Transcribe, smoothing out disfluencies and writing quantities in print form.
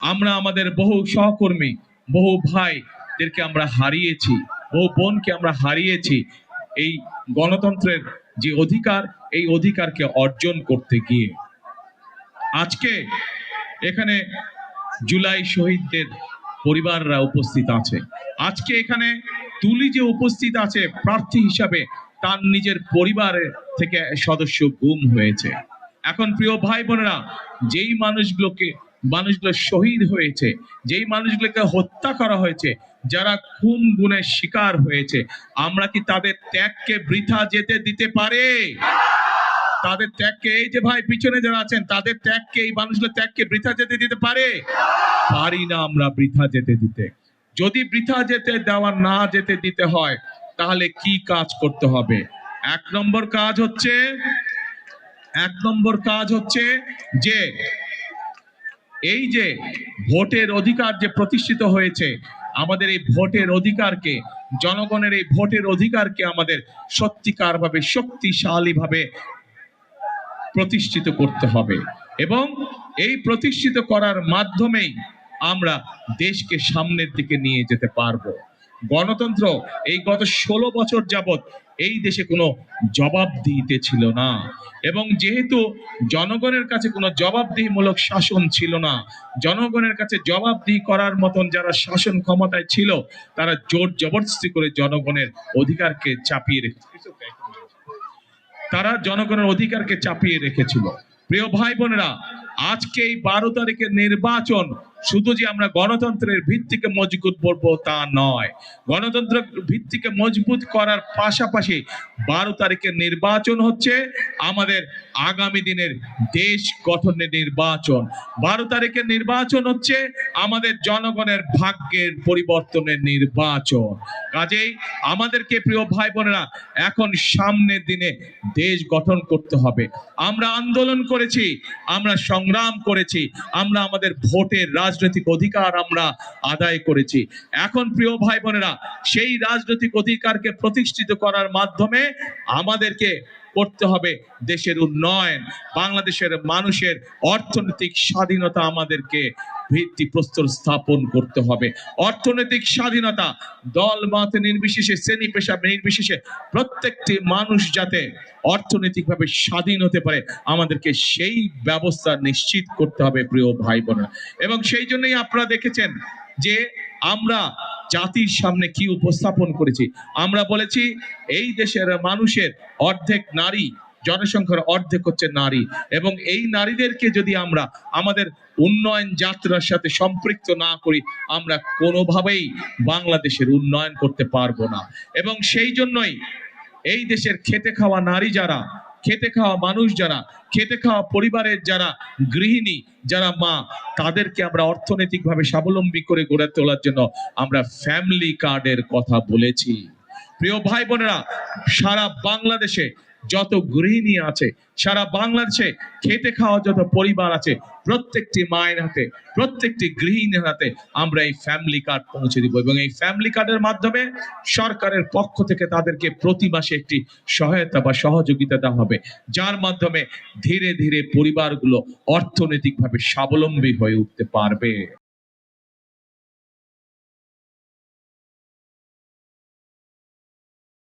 আমরা আমাদের বহু সহকর্মী, বহু ভাইদেরকে আমরা হারিয়েছি, বহু বোনকে আমরা হারিয়েছি এই গণতন্ত্রের যে অধিকার, এই অধিকারকে অর্জন করতে গিয়ে। আজকে এখানে জুলাই শহীদদের পরিবাররা উপস্থিত আছে। আজকে এখানে তুলি যে উপস্থিত আছে প্রার্থী হিসাবে, তার নিজের পরিবারের থেকে সদস্য গুম হয়েছে। এখন প্রিয় ভাই বোনেরা, যেই মানুষগুলো শহীদ হয়েছে, যেই মানুষগুলোকে হত্যা করা হয়েছে, যারা খুন গুণের শিকার হয়েছে, আমরা কি তাদের ত্যাগকে বৃথা যেতে দিতে পারে? তাদের ত্যাগকে, এই যে ভাই পিছনে যারা আছেন, তাদের ত্যাগকে, এই মানুষগুলোর ত্যাগকে বৃথা যেতে দিতে পারে? পারি না আমরা বৃথা যেতে দিতে। যদি বৃথা যেতে দেওয়া না যেতে দিতে হয়, তাহলে কি কাজ করতে হবে? এক নম্বর কাজ হচ্ছে যে এই যে ভোটের অধিকার যে প্রতিষ্ঠিত হয়েছে, আমাদের এই ভোটের অধিকারকে, জনগণের এই ভোটের অধিকারকে আমাদের সত্যিকার ভাবে, শক্তিশালী ভাবে প্রতিষ্ঠিত করতে হবে, এবং এই প্রতিষ্ঠিত করার মাধ্যমেই আমরা দেশকে সামনের দিকে নিয়ে যেতে পারবো। গণতন্ত্র এই গত 16 বছর যাবত এই দেশে কোনো জবাবদিহিতে ছিল না, এবং যেহেতু জনগণের কাছে কোনো জবাবদিহিমূলক শাসন ছিল না, জনগণের কাছে জবাবদিহি করার মতন যারা শাসন ক্ষমতায় ছিল, তারা জোর জবরদস্তি করে জনগণের অধিকারকে চাপিয়ে রেখেছিল। প্রিয় ভাই বোনেরা, আজকে এই 12 তারিখের নির্বাচন শুধু যে আমরা গণতন্ত্রের ভিত্তিকে মজবুত করবো তা নয়, গণতন্ত্রের ভিত্তিকে মজবুত করার পাশাপাশি 12 তারিখের নির্বাচন হচ্ছে আমাদের আগামী দিনের দেশ গঠনের নির্বাচন। 12 তারিখের নির্বাচন হচ্ছে আমাদের জনগণের ভাগ্যের পরিবর্তনের নির্বাচন। কাজেই আমাদেরকে প্রিয় ভাই বোনেরা, এখন সামনের দিনে দেশ গঠন করতে হবে। আমরা আন্দোলন করেছি, আমরা সংগ্রাম করেছি, আমরা আমাদের ভোটের রাজনৈতিক অধিকার আমরা আদায় করেছি। এখন প্রিয় ভাই বোনেরা, সেই রাজনৈতিক অধিকারকে প্রতিষ্ঠিত করার মাধ্যমে আমাদেরকে করতে হবে দেশের উন্নয়ন, বাংলাদেশের মানুষের অর্থনৈতিক স্বাধীনতা আমাদেরকে ভিত্তিপ্রস্তর স্থাপন করতে হবে। অর্থনৈতিক স্বাধীনতা দল মত নির্বিশেষে, শ্রেণী পেশা নির্বিশেষে প্রত্যেকটি মানুষ যাতে অর্থনৈতিকভাবে স্বাধীন হতে পারে, আমাদেরকে সেই ব্যবস্থা নিশ্চিত করতে হবে প্রিয় ভাই বোনেরা। এবং সেই জন্যই আপনারা দেখেছেন যে আমরা জাতির সামনে কি উপস্থাপন করেছি। আমরা বলেছি এই দেশের মানুষের অর্ধেক নারী, জনসংখ্যার অর্ধেক হচ্ছে নারী, এবং এই নারীদেরকে যদি আমরা আমাদের উন্নয়ন যাত্রার সাথে সম্পৃক্ত না করি, আমরা কোনোভাবেই বাংলাদেশের উন্নয়ন করতে পারবো না। এবং সেই জন্যই এই দেশের খেটে খাওয়া নারী যারা, খেটে খাওয়া মানুষ যারা, খেটে খাওয়া পরিবারের যারা গৃহিণী, যারা মা, তাদেরকে আমরা অর্থনৈতিকভাবে স্বাবলম্বী করে গড়ে তোলার জন্য আমরা ফ্যামিলি কার্ডের কথা বলেছি। প্রিয় ভাই বোনেরা, সারা বাংলাদেশে যত গৃহিণী আছে, সারা বাংলাদেশে খেটে খাওয়া যত পরিবার আছে, প্রত্যেকটি মায়ের হাতে, প্রত্যেকটি গৃহিণীর হাতে আমরা এই ফ্যামিলি কার্ড পৌঁছে দিব, এবং এই ফ্যামিলি কার্ডের মাধ্যমে সরকারের পক্ষ থেকে তাদেরকে প্রতি মাসে একটি সহায়তা বা সহযোগিতা দেওয়া হবে, যার মাধ্যমে ধীরে ধীরে পরিবারগুলো অর্থনৈতিকভাবে স্বাবলম্বী হয়ে উঠতে পারবে।